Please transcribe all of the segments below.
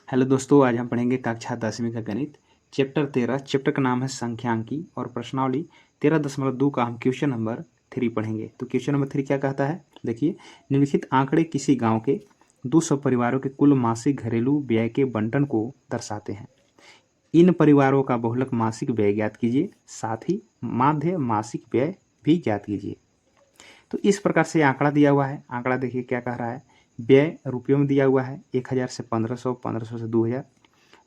Hello दोस्तों, आज हम पढ़ेंगे कक्षा 10वीं का गणित चैप्टर 13। चैप्टर का नाम है सांख्यिकी और प्रश्नावली 13.2 का हम क्वेश्चन नंबर 3 पढ़ेंगे। तो क्वेश्चन नंबर 3 क्या कहता है, देखिए। निम्नलिखित आंकड़े किसी गांव के 200 परिवारों के कुल मासिक घरेलू व्यय के बंटन को दर्शाते हैं। इन परिवारों का बहुलक मासिक व्यय ज्ञात कीजिए, साथ ही माध्य मासिक व्यय भी ज्ञात कीजिए। तो इस प्रकार से आंकड़ा दिया हुआ है। आंकड़ा देखिए क्या कह रहा है, व्यय रुपयों में दिया हुआ है 1000 से 1500, 1500 से 2000,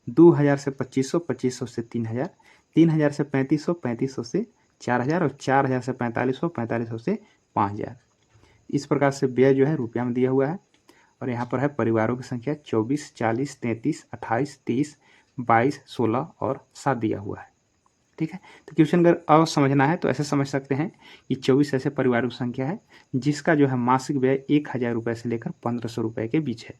2000 से 2500, 2500 से 3000, 3000 से 3500, 3500 से 4000 और 4000 से 4500, 4500 से 5000। इस प्रकार से व्यय जो है रुपया में दिया हुआ है। और यहाँ पर है परिवारों की संख्या 24, 40, 33, 28, 30, 22, 16 और 7 दिया हुआ है। ठीक है। तो क्वेश्चन अगर और समझना है तो ऐसे समझ सकते हैं कि 24 ऐसे परिवारों की संख्या है जिसका जो है मासिक व्यय 1000 रुपये से लेकर 1500 रुपये के बीच है,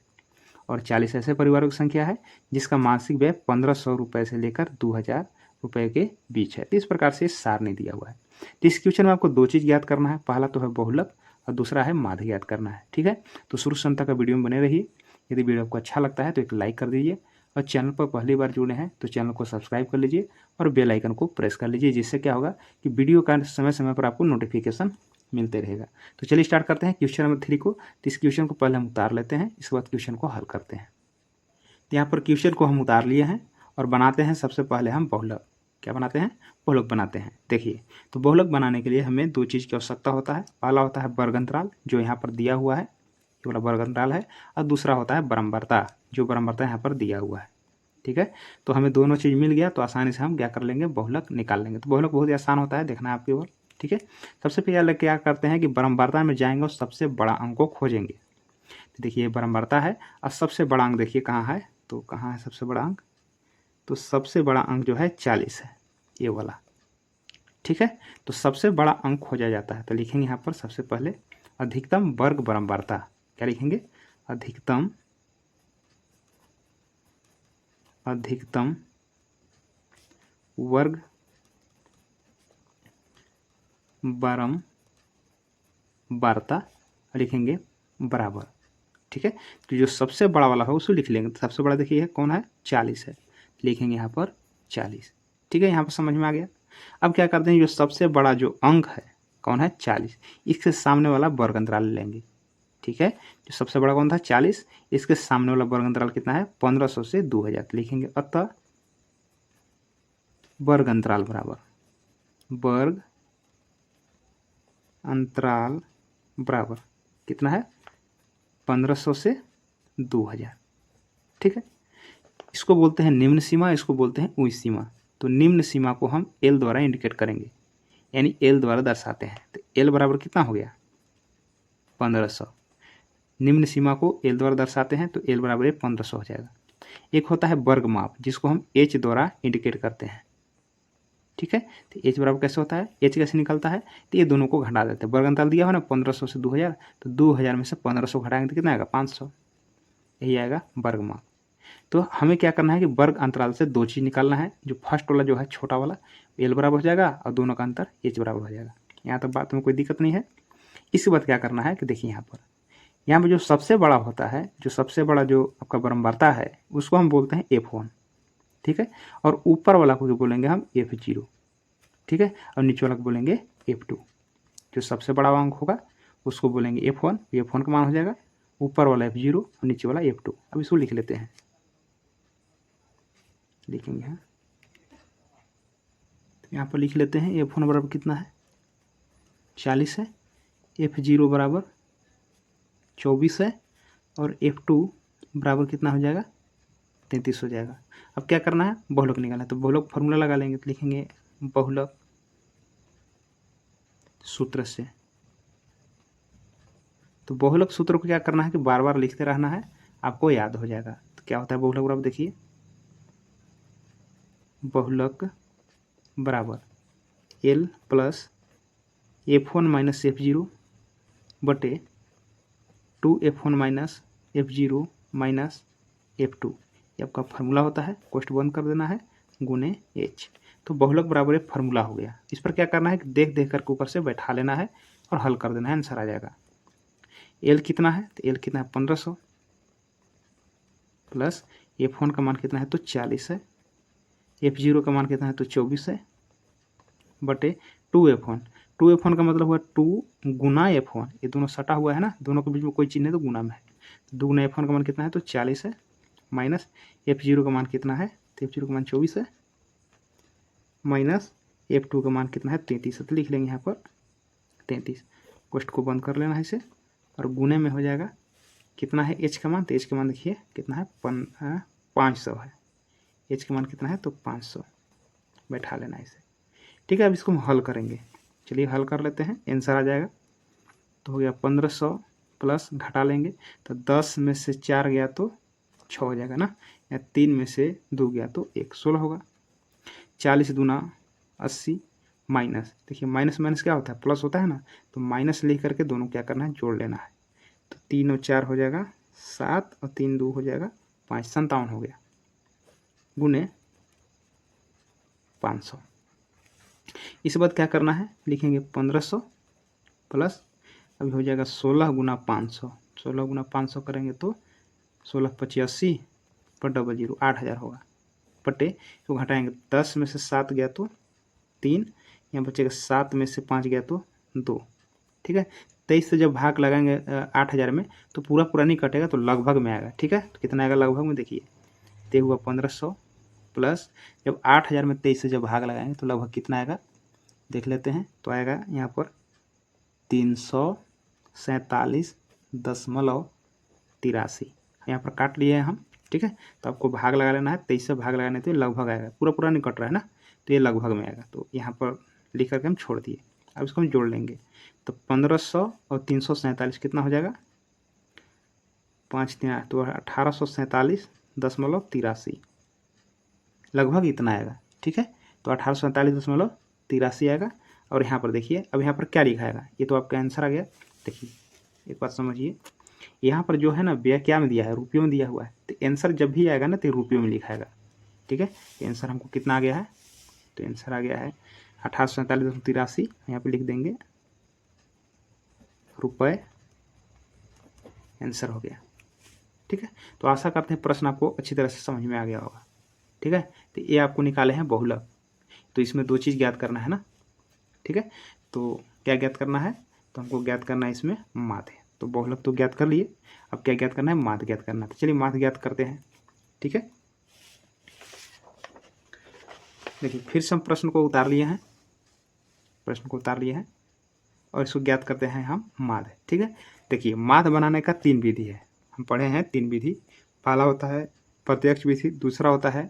और 40 ऐसे परिवारों की संख्या है जिसका मासिक व्यय 1500 रुपये से लेकर 2000 रुपये के बीच है। तो इस प्रकार से सारणी दिया हुआ है। तो इस क्वेश्चन में आपको दो चीज़ ज्ञात करना है, पहला तो है बहुलक और दूसरा है माध्य ज्ञात करना है। ठीक है। तो शुरू से अंत तक वीडियो में बने रहिए। यदि वीडियो आपको अच्छा लगता है तो एक लाइक कर दीजिए, और चैनल पर पहली बार जुड़े हैं तो चैनल को सब्सक्राइब कर लीजिए और बेल आइकन को प्रेस कर लीजिए, जिससे क्या होगा कि वीडियो का समय समय पर आपको नोटिफिकेशन मिलते रहेगा। तो चलिए स्टार्ट करते हैं क्वेश्चन नंबर 3 को। तो इस क्वेश्चन को पहले हम उतार लेते हैं, इसके बाद क्वेश्चन को हल करते हैं। तो यहाँ पर क्वेश्चन को हम उतार लिए हैं और बनाते हैं सबसे पहले हम बहुलक। क्या बनाते हैं? बहुलक बनाते हैं। देखिए, तो बहुलक बनाने के लिए हमें दो चीज़ की आवश्यकता होता है। पहला होता है वर्ग अंतराल, जो यहाँ पर दिया हुआ है, ये वाला वर्ग अंतराल है, और दूसरा होता है बराबरता, जो बराबरता यहाँ पर दिया हुआ है। ठीक है। तो हमें दोनों चीज़ मिल गया तो आसानी से हम क्या कर लेंगे, बहुलक निकाल लेंगे। तो बहुलक बहुत ही आसान होता है, देखना है आपकी ओर। ठीक है। सबसे पहले क्या करते हैं कि बराबरता में जाएंगे और सबसे बड़ा अंक को खोजेंगे। तो देखिए ये बराबरता है और सबसे बड़ा अंक देखिए कहाँ है, तो कहाँ है सबसे बड़ा अंक, तो सबसे बड़ा अंक जो है 40 है, ये वाला। ठीक है। तो सबसे बड़ा अंक खोजा जाता है, तो लिखेंगे यहाँ पर सबसे पहले अधिकतम वर्ग बराबरता। क्या लिखेंगे? अधिकतम वर्ग बराबरता लिखेंगे बराबर। ठीक है। तो जो सबसे बड़ा वाला है उसको लिख लेंगे। तो सबसे बड़ा देखिए कौन है, 40 है, लिखेंगे यहाँ पर 40। ठीक है, यहाँ पर समझ में आ गया। अब क्या करते हैं, जो सबसे बड़ा जो अंक है कौन है, 40, इसके सामने वाला वर्ग अंतराल लेंगे। ठीक है। जो सबसे बड़ा कौन था, 40, इसके सामने वाला वर्ग अंतराल कितना है, 1500 से 2000। लिखेंगे अतः वर्ग अंतराल बराबर वर्ग अंतराल बराबर कितना है, 1500 से 2000। ठीक है। इसको बोलते हैं निम्न सीमा, इसको बोलते हैं उच्च सीमा। तो निम्न सीमा को हम एल द्वारा इंडिकेट करेंगे, यानी एल द्वारा दर्शाते हैं। तो एल बराबर कितना हो गया, 1500। निम्न सीमा को एल द्वारा दर्शाते हैं तो एल बराबर 1500 हो जाएगा। एक होता है वर्ग माप, जिसको हम एच द्वारा इंडिकेट करते हैं। ठीक है। तो एच बराबर कैसे होता है, एच कैसे निकलता है, तो ये दोनों को घटा देते हैं। वर्ग अंतराल दिया हो ना 1500 से 2000, तो 2000 में से 1500 घटाएंगे तो कितना आएगा, 500। यही आएगा वर्ग माप। तो हमें क्या करना है कि वर्ग अंतराल से दो चीज़ निकालना है। जो फर्स्ट वाला जो है छोटा वाला एल बराबर हो जाएगा, और दोनों का अंतर एच बराबर हो जाएगा। यहाँ तक बात में कोई दिक्कत नहीं है। इसके बाद क्या करना है कि देखिए यहाँ पर जो सबसे बड़ा होता है, जो सबसे बड़ा जो आपका बराबरता है, उसको हम बोलते हैं F1। ठीक है। और ऊपर वाला को बोलेंगे हम F0। ठीक है। और नीचे वाला को बोलेंगे F2। जो सबसे बड़ा अंक होगा उसको बोलेंगे F1, F1 का मान हो जाएगा ऊपर वाला F0 और नीचे वाला F2। अब इसको लिख लेते हैं, लिखेंगे यहाँ, तो यहाँ पर लिख लेते हैं F1 बराबर कितना है, 40 है, F0 बराबर 24 है, और F2 बराबर कितना हो जाएगा, 33 हो जाएगा। अब क्या करना है, बहुलक निकालना है। तो बहुलक फॉर्मूला लगा लेंगे, तो लिखेंगे बहुलक सूत्र से। तो बहुलक सूत्र को क्या करना है कि बार बार लिखते रहना है, आपको याद हो जाएगा। तो क्या होता है बहुलक बराबर, देखिए बहुलक बराबर L plus F1 minus F0 बटे 2F1 minus F0 minus F2। ये आपका फार्मूला होता है, कोष्ट बंद कर देना है, गुने H। तो बहुलक बराबर एक फार्मूला हो गया। इस पर क्या करना है कि देख देख करके ऊपर से बैठा लेना है और हल कर देना है, आंसर आ जाएगा। L कितना है, तो L कितना है 1500 प्लस F1 का मान कितना है तो 40 है, F0 का मान कितना है तो 24 है बटे 2F1। 2F1 का मतलब हुआ 2 गुना F1, ये दोनों सटा हुआ है ना, दोनों के बीच में कोई चिन्ह है तो गुना में है, तो 2 गुना F1 का मान कितना है तो 40 है, माइनस F0 का मान कितना है तो F0 का मान 24 है, माइनस F2 का मान कितना है 33 है, तो लिख लेंगे यहाँ पर 33। कोष्ठ को बंद कर लेना है इसे, और गुने में हो जाएगा कितना है H का मान, तो H का मान देखिए कितना है 500 है, H का मान कितना है तो 500, बैठा लेना इसे। ठीक है, अब इसको हम हल करेंगे, चलिए हल कर लेते हैं। आंसर आ जाएगा तो हो गया 1500 प्लस घटा लेंगे तो 10 में से 4 गया तो 6 हो जाएगा ना, या 3 में से 2 गया तो 1 16 होगा। 40 दूना 80 माइनस, देखिए माइनस माइनस क्या होता है प्लस होता है ना, तो माइनस लिख करके दोनों क्या करना है जोड़ लेना है, तो 3 और 4 हो जाएगा 7 और 3 2 हो जाएगा 5, 57 हो गया, गुने 500। इसके बाद क्या करना है, लिखेंगे 1500 प्लस अभी हो जाएगा 16 गुना 500, 16 गुना 500 करेंगे तो 16 25 80 पर 00 8000 होगा, बटे तो घटाएंगे 10 में से 7 गया तो 3, यहाँ बचेगा 7 में से 5 गया तो 2। ठीक है, 23 से जब भाग लगाएंगे 8000 में तो पूरा पूरा नहीं कटेगा, तो लगभग में आएगा। ठीक है, तो कितना आएगा लगभग में, देखिए ते हुआ 1500 प्लस जब 8000 में 23 से जब भाग लगाएंगे तो लगभग कितना आएगा देख लेते हैं, तो आएगा यहाँ पर 347.83, यहाँ पर काट लिए हैं हम। ठीक है, तो आपको भाग लगा लेना है, 23 से भाग लगाने तो लगभग आएगा, पूरा पूरा नहीं कट रहा है ना, तो ये लगभग में आएगा, तो यहाँ पर लिख करके हम छोड़ दिए। अब इसको हम जोड़ लेंगे तो 1500 और 347 कितना हो जाएगा 5 3 8, तो 1847.83 लगभग इतना आएगा। ठीक है, तो 1847.83 आएगा। और यहाँ पर देखिए अब यहाँ पर क्या लिखा है, ये तो आपका आंसर आ गया। देखिए एक बात समझिए, यहाँ पर जो है ना व्यय क्या में दिया है, रुपयों में दिया हुआ है, तो आंसर जब भी आएगा ना तो रुपयों में लिखाएगा। ठीक है, आंसर हमको कितना आ गया है, तो आंसर आ गया है 1847.83, यहाँ पे लिख देंगे रुपए, आंसर हो गया। ठीक है, तो आशा करते हैं प्रश्न आपको अच्छी तरह से समझ में आ गया होगा। ठीक है, तो ये आपको निकाले हैं बहुलक, तो इसमें 2 चीज़ ज्ञात करना है ना। ठीक है, तो क्या ज्ञात करना है, तो हमको ज्ञात करना है इसमें माध्य, तो बहुलक तो ज्ञात कर लिए, अब क्या ज्ञात करना है माध्य ज्ञात करना है, तो चलिए माध्य ज्ञात करते हैं। ठीक है, देखिए फिर से हम प्रश्न को उतार लिए हैं, और इसको ज्ञात करते हैं हम माध्य। ठीक है, देखिए माध्य बनाने का 3 विधि है, हम पढ़े हैं 3 विधि। पहला होता है प्रत्यक्ष विधि, दूसरा होता है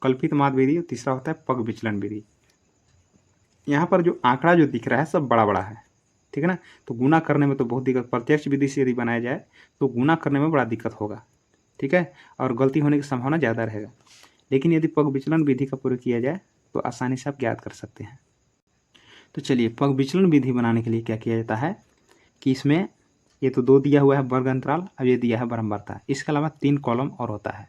कल्पित माध्य विधि, और तीसरा होता है पग विचलन विधि। यहाँ पर जो आंकड़ा जो दिख रहा है सब बड़ा बड़ा है। ठीक है ना, तो गुना करने में तो बहुत दिक्कत, प्रत्यक्ष विधि से यदि बनाया जाए तो गुना करने में बड़ा दिक्कत होगा। ठीक है, और गलती होने की संभावना ज़्यादा रहेगा, लेकिन यदि पग विचलन विधि का प्रयोग किया जाए तो आसानी से आप ज्ञात कर सकते हैं। तो चलिए पग विचलन विधि बनाने के लिए क्या किया जाता है कि इसमें ये तो 2 दिया हुआ है वर्ग अंतराल, अब ये दिया है बराबरता, इसके अलावा 3 कॉलम और होता है।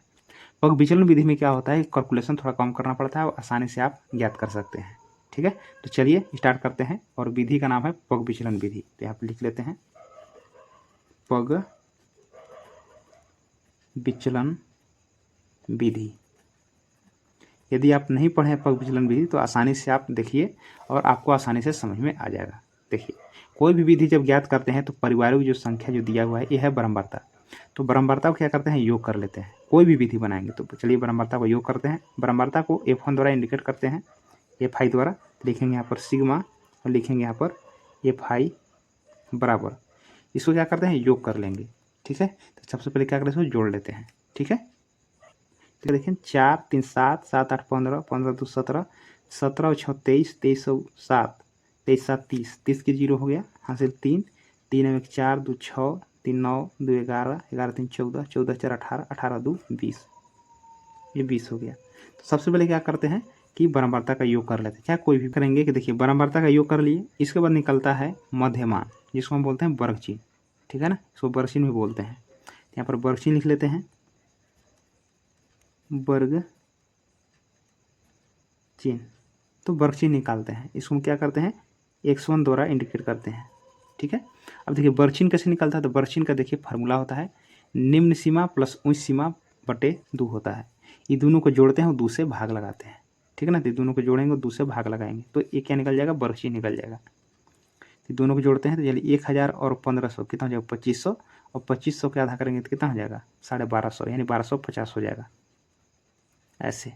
पग विचलन विधि में क्या होता है, कैलकुलेशन थोड़ा कम करना पड़ता है और आसानी से आप ज्ञात कर सकते हैं। ठीक है, तो चलिए स्टार्ट करते हैं, और विधि का नाम है पग विचलन विधि, तो यहाँ पर लिख लेते हैं पग विचलन विधि। यदि आप नहीं पढ़े पग विचलन विधि तो आसानी से आप देखिए और आपको आसानी से समझ में आ जाएगा। देखिए कोई भी विधि जब ज्ञात करते हैं तो परिवारों की जो संख्या जो दिया हुआ है ये है बराबरता, तो बराबरता को क्या करते हैं योग कर लेते हैं। कोई भी विधि बनाएंगे तो चलिए बराबरता को योग करते हैं, बराबरता को F1 द्वारा इंडिकेट करते हैं, Fi द्वारा लिखेंगे यहाँ पर सिग्मा, और लिखेंगे यहाँ पर Fi बराबर, इसको क्या करते हैं योग कर लेंगे। ठीक है, तो सबसे पहले क्या करते हैं इसको जोड़ लेते हैं। ठीक है, तो देखिए 4 3 7 7 8 15 15 2 17 17 और 6 23 23 और 7 23 7 30 30 की 0 हो गया, हासिल 3 3 में 1 4 2 6 3 9 2 11 11 3 14 14 4 18 18 2 20, ये 20 हो गया। तो सबसे पहले क्या करते हैं कि बराबरता का योग कर लेते हैं, चाहे कोई भी करेंगे कि देखिए बराबरता का योग कर लिए, इसके बाद निकलता है मध्यमान जिसको हम बोलते हैं वर्ग चिन्ह। ठीक है ना, इसको वर्ग चिन्ह भी बोलते हैं, यहाँ पर वर्ग चिन्ह लिख लेते हैं, वर्ग चिन्ह, तो वर्ग चिन्ह निकालते हैं, इसको हम क्या करते हैं x1 द्वारा इंडिकेट करते हैं। ठीक है, अब देखिए वर्ग चिन्ह कैसे निकलता है, तो वर्ग चिन्ह का देखिए फार्मूला होता है निम्न सीमा प्लस उच्च सीमा बटे 2 होता है। ये दोनों को जोड़ते हैं और 2 से भाग लगाते हैं, ठीक है ना। तो दोनों को जोड़ेंगे और 2 से भाग लगाएंगे तो ये क्या निकल जाएगा, वर्कशीट निकल जाएगा। तो दोनों को जोड़ते हैं तो चलिए 1000 और 1500 कितना हो जाएगा, 2500, और 2500 के आधा करेंगे तो कितना हो जाएगा, 1250, यानी 1250 हो जाएगा ऐसे,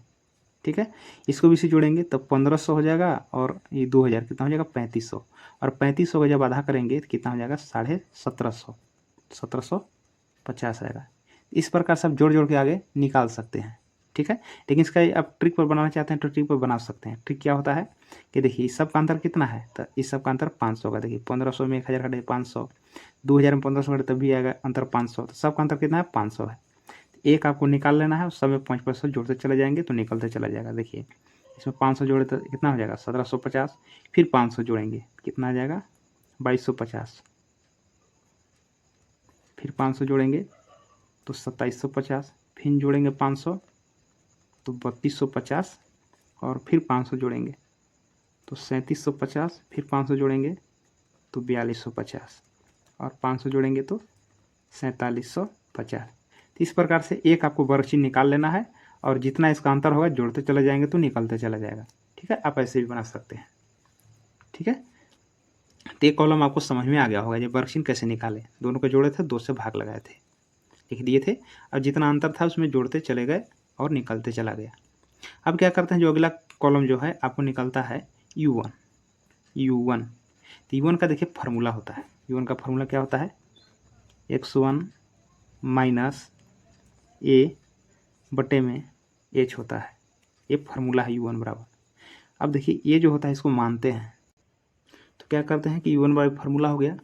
ठीक है। इसको भी इसे जोड़ेंगे तब 1500 हो जाएगा और ये 2000 कितना हो जाएगा, 3500, और 3500 का जब आधा करेंगे तो कितना हो जाएगा, 1750, 1750 आएगा। इस प्रकार से आप जोड़ जोड़ के आगे निकाल सकते हैं, ठीक है। लेकिन इसका आप ट्रिक पर बनाना चाहते हैं तो ट्रिक पर बना सकते हैं। ट्रिक क्या होता है कि देखिए इस सब का अंतर कितना है, तो इस सब का अंतर 500 का। देखिए 1500 में 1000 घटे 500, 2000 में 1500 घटे तब भी आएगा अंतर 500, तो सब का अंतर कितना है, 500 है। एक आपको निकाल लेना है, उस सब में 5% जोड़ते चले जाएंगे तो निकलते चला जाएगा। देखिए इसमें 500 जोड़े तो कितना हो जाएगा, 1750, फिर 500 जोड़ेंगे कितना आ जाएगा, 2250, फिर 500 जोड़ेंगे तो 2750, फिर जोड़ेंगे 500 तो 3250, और फिर 500 जोड़ेंगे तो 3750, फिर 500 जोड़ेंगे तो 4250, और 500 जोड़ेंगे तो 4750। तो इस प्रकार से एक आपको वर्कशीट निकाल लेना है और जितना इसका अंतर होगा जोड़ते चले जाएंगे तो निकलते चला जाएगा, ठीक है। आप ऐसे भी बना सकते हैं, ठीक है। तो ये कॉलम आपको समझ में आ गया होगा, ये वर्कशीट कैसे निकाले, दोनों को जोड़े थे, 2 से भाग लगाए थे, लिख दिए थे, और जितना अंतर था उसमें जोड़ते चले गए और निकलते चला गया। अब क्या करते हैं, जो अगला कॉलम जो है आपको निकलता है U1। तो U1 का देखिए फार्मूला होता है, U1 का फार्मूला क्या होता है, x1 माइनस ए बटे में एच होता है, ये फार्मूला है U1 बराबर। अब देखिए ये जो होता है इसको मानते हैं, तो क्या करते हैं कि U1 बराबर फार्मूला हो गया।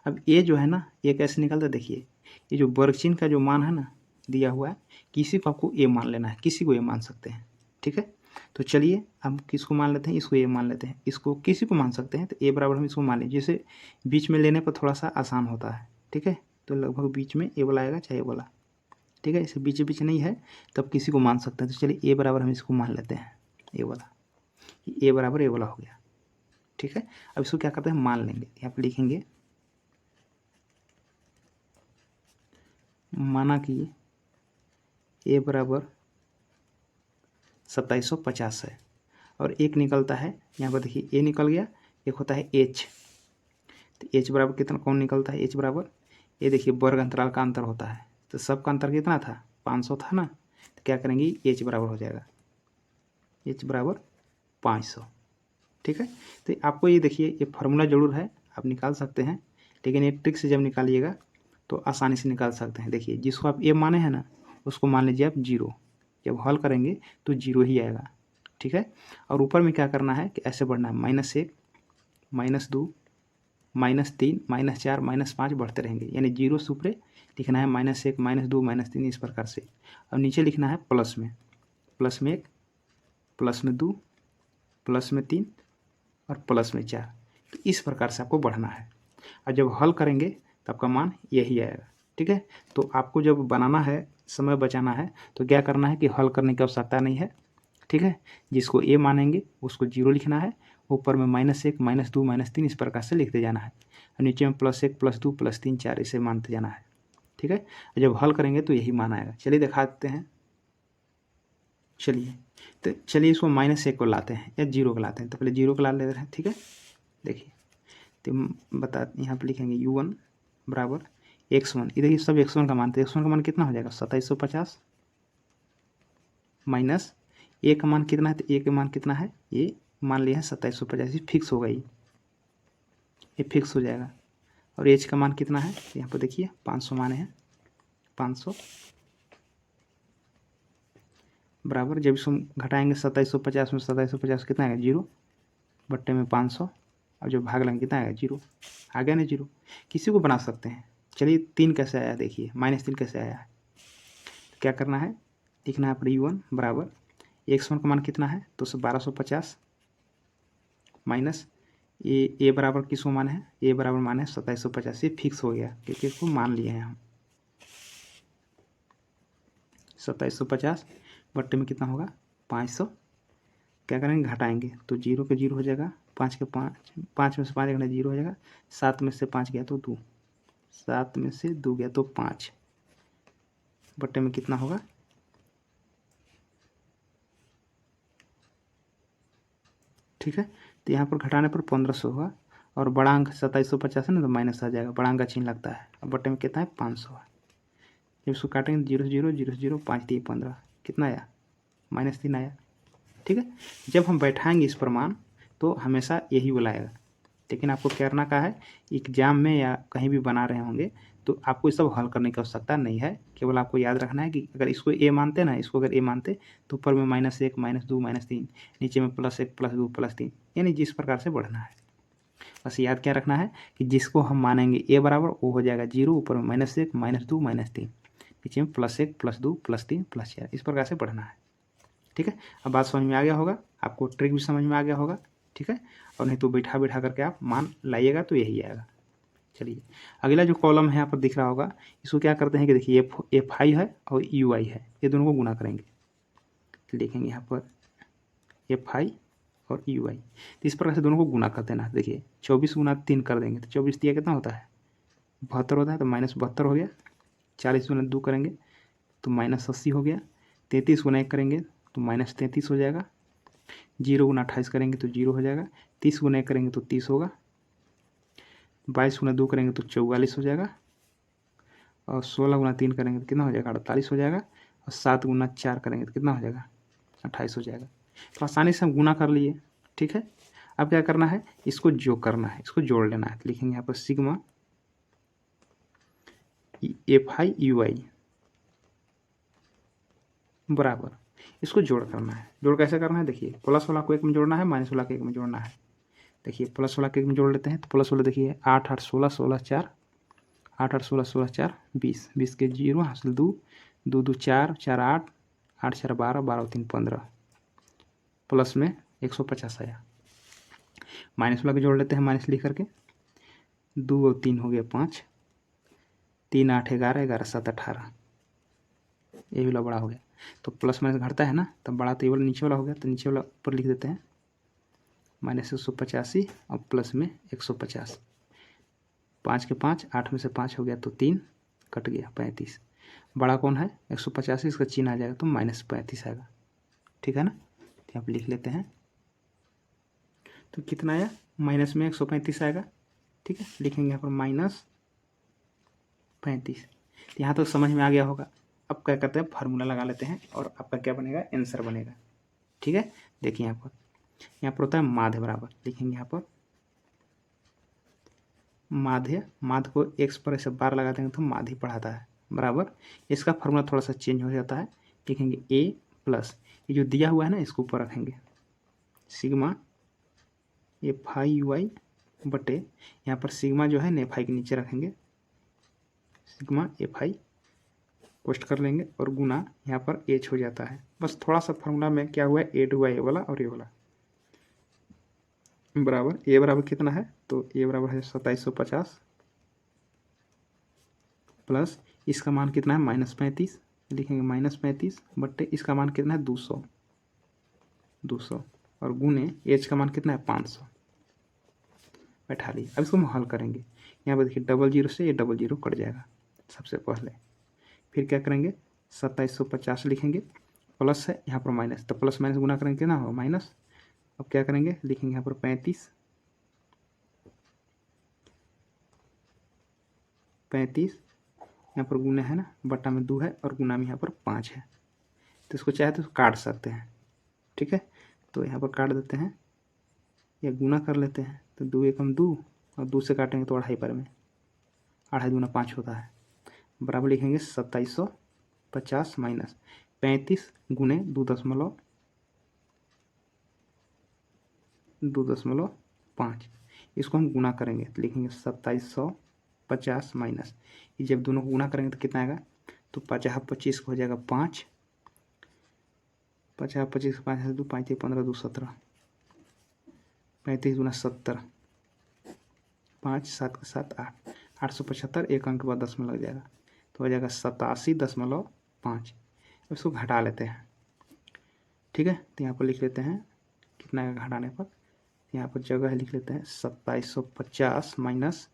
अब ये जो है ना, ये कैसे निकलता है, देखिए ये जो वर्कशीट का जो मान है ना दिया हुआ है, किसी को आपको ए मान लेना है, किसी को ए मान सकते हैं, ठीक है। तो चलिए हम किसको मान लेते हैं, इसको ए मान लेते हैं, इसको किसी को मान सकते हैं, तो ए बराबर हम इसको मान लीजिए, जैसे बीच में लेने पर थोड़ा सा आसान होता है, ठीक है। तो लगभग बीच में ए वाला आएगा चाहे ए वाला, ठीक है। इसे बीच बीच नहीं है तब किसी को मान सकते हैं, तो चलिए ए बराबर हम इसको मान लेते हैं, ए वाला, ए बराबर ए वाला हो गया, ठीक है। अब इसको क्या करते हैं, मान लेंगे, यहाँ पर लिखेंगे माना कि ए बराबर 2750 है, और एक निकलता है यहाँ पर, देखिए ए निकल गया, एक होता है एच। तो एच बराबर कितना, कौन निकलता है, एच बराबर, ये देखिए वर्ग अंतराल का अंतर होता है, तो सब का अंतर कितना था, 500 था ना, तो क्या करेंगे, एच बराबर हो जाएगा, एच बराबर 500, ठीक है। तो आपको ये देखिए ये फार्मूला जरूर है, आप निकाल सकते हैं, लेकिन ये ट्रिक से जब निकालिएगा तो आसानी से निकाल सकते हैं। देखिए जिसको आप ए माने हैं ना, उसको मान लीजिए आप 0, जब हल करेंगे तो 0 ही आएगा, ठीक है। और ऊपर में क्या करना है कि ऐसे बढ़ना है, -1, -2, -3, -4, -5 बढ़ते रहेंगे, यानी 0 से ऊपर लिखना है, -1, -2, -3, इस प्रकार से। अब नीचे लिखना है प्लस में 1, प्लस में 2, प्लस में 3 और प्लस में 4। तो इस प्रकार से आपको बढ़ना है, और जब हल करेंगे तो आपका मान यही आएगा, ठीक है। तो आपको जब बनाना है, समय बचाना है, तो क्या करना है कि हल करने की आवश्यकता नहीं है, ठीक है। जिसको ए मानेंगे उसको 0 लिखना है, ऊपर में -1, -2, -3 इस प्रकार से लिखते जाना है, और नीचे में +1, +2, +3, 4 इसे मानते जाना है, ठीक है। जब हल करेंगे तो यही मान आएगा। चलिए दिखा देते हैं, चलिए तो चलिए इसको -1 को लाते हैं या 0 को लाते हैं, तो पहले 0 को ला लेते हैं, ठीक है। देखिए तो बता, यहाँ पर लिखेंगे U1 बराबर x1, ये देखिए सब x1 का मान, तो x1 का मान कितना हो जाएगा, 2750, माइनस ए का मान कितना है, तो ए का मान कितना है, ये मान लिया है 2750, फिक्स होगा, ये फिक्स हो जाएगा। और एच का मान कितना है, यहाँ पर देखिए 500 माने हैं, 500 बराबर, जब इसको घटाएंगे 2750 में 2750 कितना आएगा, 0 बट्टे में 500, और जब भाग लेंगे कितना आएगा, 0 आ गया ना, 0। किसी को बना सकते हैं। चलिए 3 कैसे आया, देखिए -3 कैसे आया है, तो क्या करना है, लिखना है पर U1 बराबर x1 का मान कितना है, तो 1250 माइनस ए बराबर किसको मान है, ए बराबर मान है 2750, ये फिक्स हो गया क्योंकि इसको मान लिए हैं हम। 2750 बट्टे में कितना होगा, 500, क्या करेंगे, घटाएंगे तो 0 के 0 हो जाएगा, 5 के 5, 5 में से 5 घटा 0 हो जाएगा, 7 में से 5 गया तो 2, 7 में से 2 गया तो 5, बट्टे में कितना होगा ठीक है। तो यहाँ पर घटाने पर 1500 होगा और बड़ा अंक 2750 है ना, तो माइनस आ जाएगा, बड़ा अंक का चिन्ह लगता है। अब बटे में कितना है 500 है। जब इसको काटेंगे 0 0 0 0 5 3 15 कितना आया -3 आया। ठीक है। जब हम बैठाएंगे इस पर मान तो हमेशा यही बुलाएगा। लेकिन आपको करना क्या है, एग्जाम में या कहीं भी बना रहे होंगे तो आपको ये सब हल करने की आवश्यकता नहीं है। केवल आपको याद रखना है कि अगर इसको ए मानते ना, इसको अगर ए मानते तो ऊपर में -1 -2 -3, नीचे में +1 +2 +3, यानी जिस प्रकार से बढ़ना है। बस याद क्या रखना है कि जिसको हम मानेंगे ए बराबर वो हो जाएगा 0, ऊपर में -1 -2 -3, नीचे में +1 +2 +3 +4, इस प्रकार से बढ़ना है। ठीक है। अब बात समझ में आ गया होगा, आपको ट्रिक भी समझ में आ गया होगा। ठीक है। और नहीं तो बैठा बैठा करके आप मान लाइएगा तो यही आएगा। चलिए अगला जो कॉलम है यहाँ पर दिख रहा होगा, इसको क्या करते हैं कि देखिए एफ आई है और यू आई है, ये दोनों को गुना करेंगे। लिखेंगे यहाँ पर एफ आई और यू आई, तो इस प्रकार से दोनों को गुना कर देना। देखिए 24 गुना 3 कर देंगे तो 24 दिया कितना होता है 72 होता है, तो -72 हो गया। 40 गुना 2 करेंगे तो -80 हो गया। 33 गुना 1 करेंगे तो -33 हो जाएगा। 0 गुना 28 करेंगे तो 0 हो जाएगा। 30 गुना 1 करेंगे तो 30 होगा। 22 गुना 2 करेंगे तो 44 हो जाएगा। और 16 गुना 3 करेंगे तो कितना हो जाएगा 48 हो जाएगा। और 7 गुना 4 करेंगे तो कितना हो जाएगा 28 हो जाएगा। तो आसानी से हम गुना कर लिए। ठीक है। अब क्या करना है, इसको जो करना है, इसको जोड़ लेना है। तो लिखेंगे यहाँ पर सिग्मा एफ आई यू आई बराबर, इसको जोड़ करना है। जोड़ कैसे करना है, देखिए प्लस वाला को एक में जोड़ना है, माइनस वाला को एक में जोड़ना है। देखिए प्लस वाला के एक में जोड़ लेते हैं, तो प्लस वाला देखिए 8 8 16 16 4, 8 8 16 16 4 20, 20 के 0 हासिल 2 2 2 4 4 8 8 4 12 12 3 15, प्लस में 150 आया। माइनस वाला को जोड़ लेते हैं, माइनस लिख करके 2 और 3 हो गया 5, 3 8 11 11 7 18, ये वाला बड़ा हो गया। तो प्लस माइनस घटता है ना, तब बड़ा तो ये वाला नीचे वाला हो गया, तो नीचे वाला ऊपर लिख देते हैं -185 और प्लस में 150। 5 के 5, 8 में से 5 हो गया तो 3 कट गया 35। बड़ा कौन है 185, इसका चिन्ह आ जाएगा तो -35 आएगा। ठीक है ना, तो यहाँ पर लिख लेते हैं। तो कितना आया माइनस में 135 आएगा। ठीक है, लिखेंगे यहाँ पर -35। यहाँ तक तो समझ में आ गया होगा। अब क्या करते हैं, फार्मूला लगा लेते हैं और आपका क्या बनेगा, आंसर बनेगा। ठीक है, देखिए यहाँ पर होता है माध्य बराबर, लिखेंगे यहाँ पर माध्य। माध्य को x पर ऐसे बार लगा देंगे तो माध्य पढ़ाता है बराबर। इसका फार्मूला थोड़ा सा चेंज हो जाता है, लिखेंगे a प्लस ये जो दिया हुआ है ना इसको ऊपर रखेंगे सिग्मा एफ आई यू आई बटे, यहाँ पर सिग्मा जो है ना एफ आई के नीचे रखेंगे, सिग्मा एफ आई पोस्ट कर लेंगे और गुना यहाँ पर एच हो जाता है। बस थोड़ा सा फार्मूला में क्या हुआ है, एड हुआ ए वाला और ये वाला बराबर। ए बराबर कितना है, तो ए बराबर है 2750 प्लस इसका मान कितना है -35, लिखेंगे -35 बट्टे इसका मान कितना है 200 और गुने एच का मान कितना है 500। बैठा ली। अब इसको हम हल करेंगे। यहाँ पर देखिए 00 से ये 00 कट जाएगा सबसे पहले। फिर क्या करेंगे 2750 लिखेंगे, प्लस है यहाँ पर माइनस, तो प्लस माइनस गुना करेंगे कितना होगा माइनस। अब क्या करेंगे, लिखेंगे यहाँ पर 35 यहाँ पर गुना है ना, बट्टा में 2 है और गुना में यहाँ पर 5 है, तो इसको चाहे तो काट सकते हैं। ठीक है, तो यहाँ पर काट देते हैं या गुना कर लेते हैं, तो 2 एकम 2 और 2 से काटेंगे तो 2.5 पर में 2.5 दूना 5 होता है बराबर। लिखेंगे 2750 माइनस 35 गुने 2.5, इसको हम गुना करेंगे तो लिखेंगे 2750 माइनस, ये जब दोनों को गुना करेंगे तो कितना आएगा, तो 50 25 हो जाएगा 5, 50 25 5 2 5 15 2 17, 35 गुना 70, 5 7 के 7 8, 875, एक अंक के बाद 10 में लग जाएगा तो हो जाएगा 87.5। इसको घटा लेते हैं। ठीक है, तो यहाँ पर लिख लेते हैं कितना आएगा घटाने पर, यहाँ पर जगह लिख लेते हैं 2750 माइनस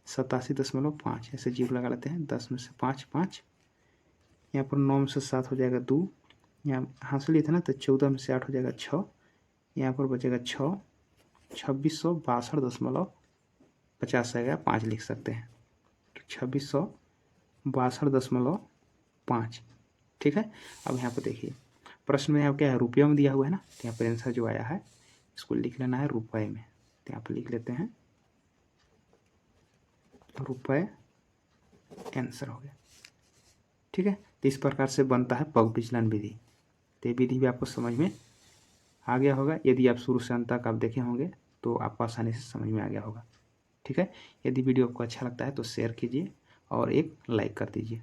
87.5, ऐसे जीरो लगा लेते हैं। 10 में से 5 5, यहाँ पर 9 में से 7 हो जाएगा 2, यहाँ हाथ से लिए थे ना तो 14 में से 8 हो जाएगा 6, यहाँ पर बचेगा 6, 2662.50 आएगा, 5 लिख सकते हैं। तो 2662.5, ठीक है। अब यहाँ पर देखिए प्रश्न में यहाँ क्या है, रुपये में दिया हुआ है ना, तो यहाँ पर आंसर जो आया है इसको लिख लेना है रुपए में। तो यहाँ पर लिख लेते हैं रुपए, आंसर हो गया, ठीक है। तो इस प्रकार से बनता है पग विचलन विधि। तो ये विधि भी आपको समझ में आ गया होगा। यदि आप शुरू से अंत तक आप देखे होंगे तो आपको आसानी से समझ में आ गया होगा, ठीक है। यदि वीडियो आपको अच्छा लगता है तो शेयर कीजिए और एक लाइक कर दीजिए।